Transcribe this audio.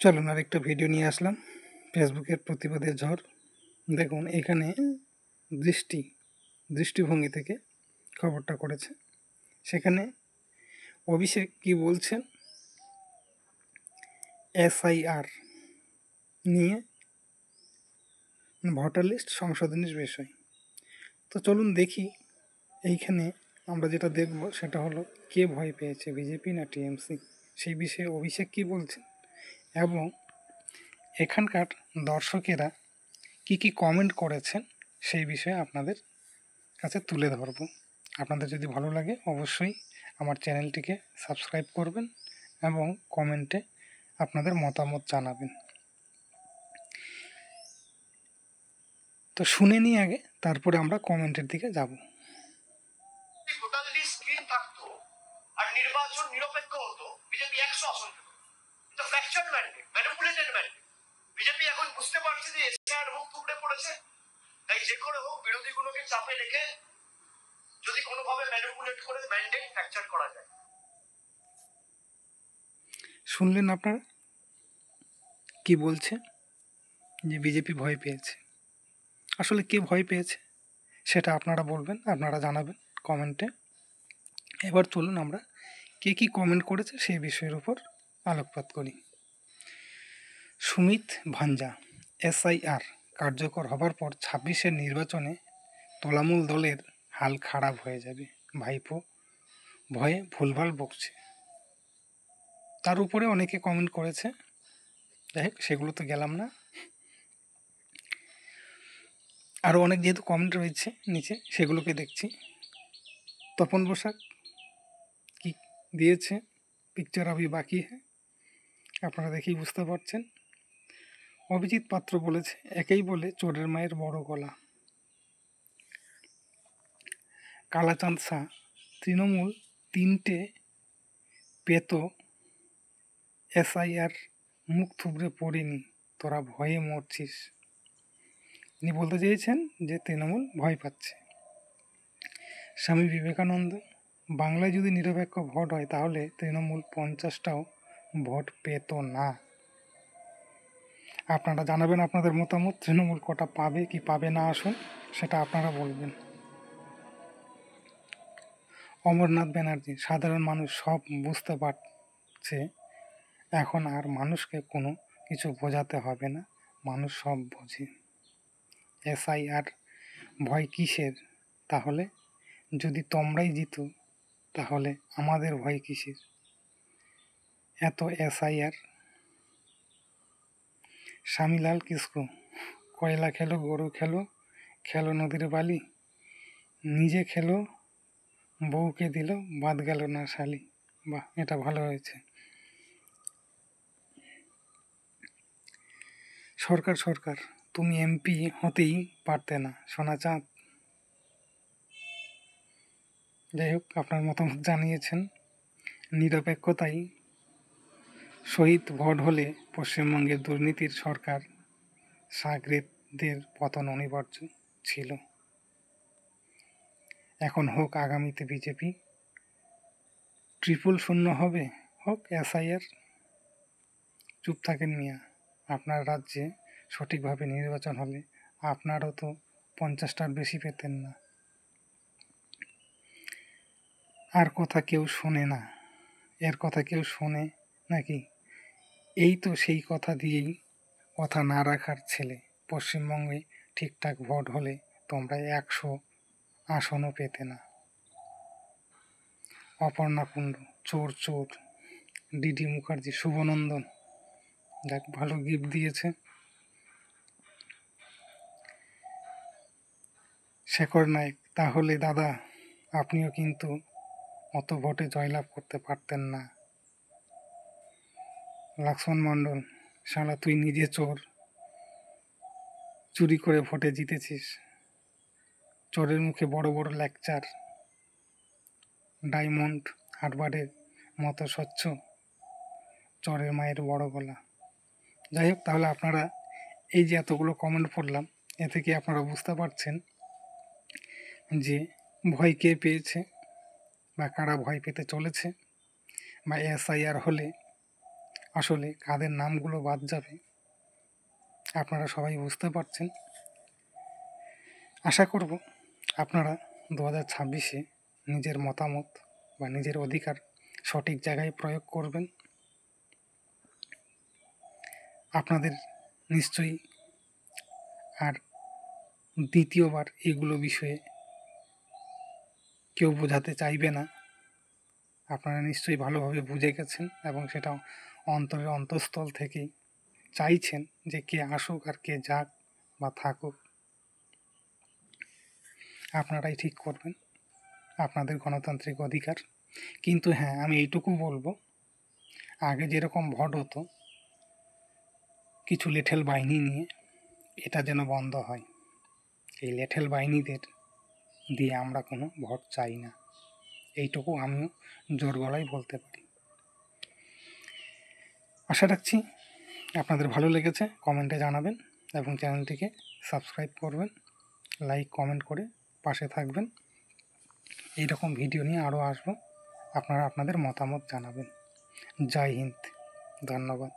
চলুন আরেকটা ভিডিও নিয়ে আসলাম। ফেসবুকের প্রতিবাদের ঝড়। দেখুন এখানে দৃষ্টিভঙ্গি থেকে খবরটা করেছে। সেখানে অভিষেক কি বলছেন SIR নিয়ে, ভোটার লিস্ট সংশোধনের বিষয়। তো চলুন দেখি। এইখানে আমরা যেটা দেখব সেটা হলো কে ভয় পেয়েছে, বিজেপি না টিএমসি, সেই বিষয়ে অভিষেক কি বলছেন এবং এখানকার দর্শকেরা কি কি কমেন্ট করেছেন সেই বিষয়ে আপনাদের কাছে তুলে ধরব। আপনাদের যদি ভালো লাগে অবশ্যই আমার চ্যানেলটিকে সাবস্ক্রাইব করবেন এবং কমেন্টে আপনাদের মতামত জানাবেন। তো শুনে নিই আগে, তারপরে আমরা কমেন্টের দিকে যাব। আর নির্বাচন নিরপেক্ষ হতো, বিজেপি 100 আসন পেত। এটা fracture mandate, manipulated mandate. BJP এখন বুঝতে পারছে যে এসআইআর মুখ টুকরে পড়েছে, তাই যে করে হোক বিরোধীগুলোকে চাপে রেখে যদি কোনোভাবে ম্যানিপুলেট করে ম্যান্ডেট ফ্র্যাকচার করা যায়। শুনলেন আপনারা কি বলছে, যে বিজেপি ভয় পেয়েছে। আসলে কে ভয় পেয়েছে সেটা আপনারা বলবেন, আপনারা জানাবেন কমেন্টে। এবার চলুন আমরা কে কি কমেন্ট করেছে সেই বিষয়ের উপর আলোকপাত করি। সুমিত ভাঞ্জা, SIR কার্যকর হবার পর 26-এর নির্বাচনে তৃণমূল দলের হাল খারাপ হয়ে যাবে, ভাইপো ভয়ে ভুলভাল বকছে। তার উপরে অনেকে কমেন্ট করেছে, যাই হোক সেগুলো তো গেলাম না। আরও অনেক যেহেতু কমেন্ট রয়েছে নিচে, সেগুলোকে দেখছি। তপন বসাক কি দিয়েছে, পিকচার আভি বাকি হ্যাঁ, আপনারা দেখেই বুঝতে পারছেন। অভিজিৎ পাত্র বলেছে একেই বলে চোরের মায়ের বড় গলা। কালাচাঁদ শাহ, তৃণমূল 3টে পেত, SIR মুখ থুবড়ে পড়েনি, তোরা ভয়ে মরছিস। তিনি বলতে চেয়েছেন যে তৃণমূল ভয় পাচ্ছে। স্বামী বিবেকানন্দ, বাংলায় যদি নিরপেক্ষ ভোট হয় তাহলে তৃণমূল 50টাও ভোট পেত না। আপনারা জানাবেন আপনাদের মতামত, তৃণমূল কটা পাবে কি পাবে না আসুন সেটা আপনারা বলবেন। অমরনাথ ব্যানার্জি, সাধারণ মানুষ সব বুঝতে পারছে, এখন আর মানুষকে কোনো কিছু বোঝাতে হবে না, মানুষ সব বোঝে। SIR ভয় কিসের তাহলে, যদি তোমরাই জিতো তাহলে আমাদের ভয় কিসের, এত SIR। স্বামীলাল কিসকু, কয়লা খেলো গরু খেলো, খেলো নদীর বালি, নিজে খেলো বউকে দিল, বাদ গেল না শালি। বাহ, এটা ভালো হয়েছে। সরকার সরকার, তুমি MP হতেই পারতে না সোনা চাঁদ। যাই হোক, আপনার মতামত জানিয়েছেন। নিরপেক্ষতাই শহীদ ভোট হলে পশ্চিমবঙ্গের দুর্নীতির সরকার সাগরেদদের পতন অনিবার্য ছিল। এখন হোক আগামীতে বিজেপি, 000 হবে, হোক SIR। চুপ থাকেন মিয়া, আপনার রাজ্যে সঠিকভাবে নির্বাচন হলে আপনারও তো 50টার বেশি পেতেন না। আর কথা কেউ শোনে না, এর কথা কেউ শোনে নাকি? এই তো সেই কথা দিয়েই কথা না রাখার ছেলে। পশ্চিমবঙ্গে ঠিকঠাক ভোট হলে তোমরা 100 আসনও পেতে না। অপর্ণা কুণ্ডু, চোর চোর। ডিডি মুখার্জি, শুভনন্দন, যাক ভালো গিফট দিয়েছে। শেখর নায়েক, তাহলে দাদা আপনিও কিন্তু অত ভোটে জয়লাভ করতে পারতেন না। লক্ষ্মণ মণ্ডল, শালা তুই নিজে চোর, চুরি করে ভোটে জিতেছিস, চোরের মুখে বড় বড় লেকচার। ডায়মন্ড হারবারের মতো স্বচ্ছ, চোরের মায়ের বড় গলা। যাই হোক, তাহলে আপনারা এই যে এতগুলো কমেন্ট পড়লাম, এ থেকে আপনারা বুঝতে পারছেন যে ভয় কে পেয়েছে বা কারা ভয় পেতে চলেছে, বা SIR হলে আসলে কাদের নামগুলো বাদ যাবে আপনারা সবাই বুঝতে পারছেন। আশা করব আপনারা 2026-এ নিজের মতামত বা নিজের অধিকার সঠিক জায়গায় প্রয়োগ করবেন। আপনাদের নিশ্চয়ই আর দ্বিতীয়বার এগুলো বিষয়ে কেউ বোঝাতে চাইবে না। আপনারা নিশ্চয়ই ভালোভাবে বুঝে গেছেন এবং সেটা অন্তরের অন্তঃস্থল থেকেই চাইছেন যে কে আসুক আর কে যাক বা থাকুক, আপনারাই ঠিক করবেন, আপনাদের গণতান্ত্রিক অধিকার। কিন্তু হ্যাঁ, আমি এইটুকু বলবো, আগে যেরকম ভোট হতো কিছু লেঠেল বাহিনী নিয়ে, এটা যেন বন্ধ হয়। এই লেঠেল বাহিনীদের দিয়ে আমরা কোনো ভোট চাই না, এইটুকু আমিও জোর গলায় বলতে পারি। আশা রাখছি আপনাদের ভালো লেগেছে, কমেন্টে জানাবেন এবং চ্যানেলটিকে সাবস্ক্রাইব করবেন, লাইক কমেন্ট করে পাশে থাকবেন। এইরকম ভিডিও নিয়ে আরও আসবো, আপনারা আপনাদের মতামত জানাবেন। জয় হিন্দ, ধন্যবাদ।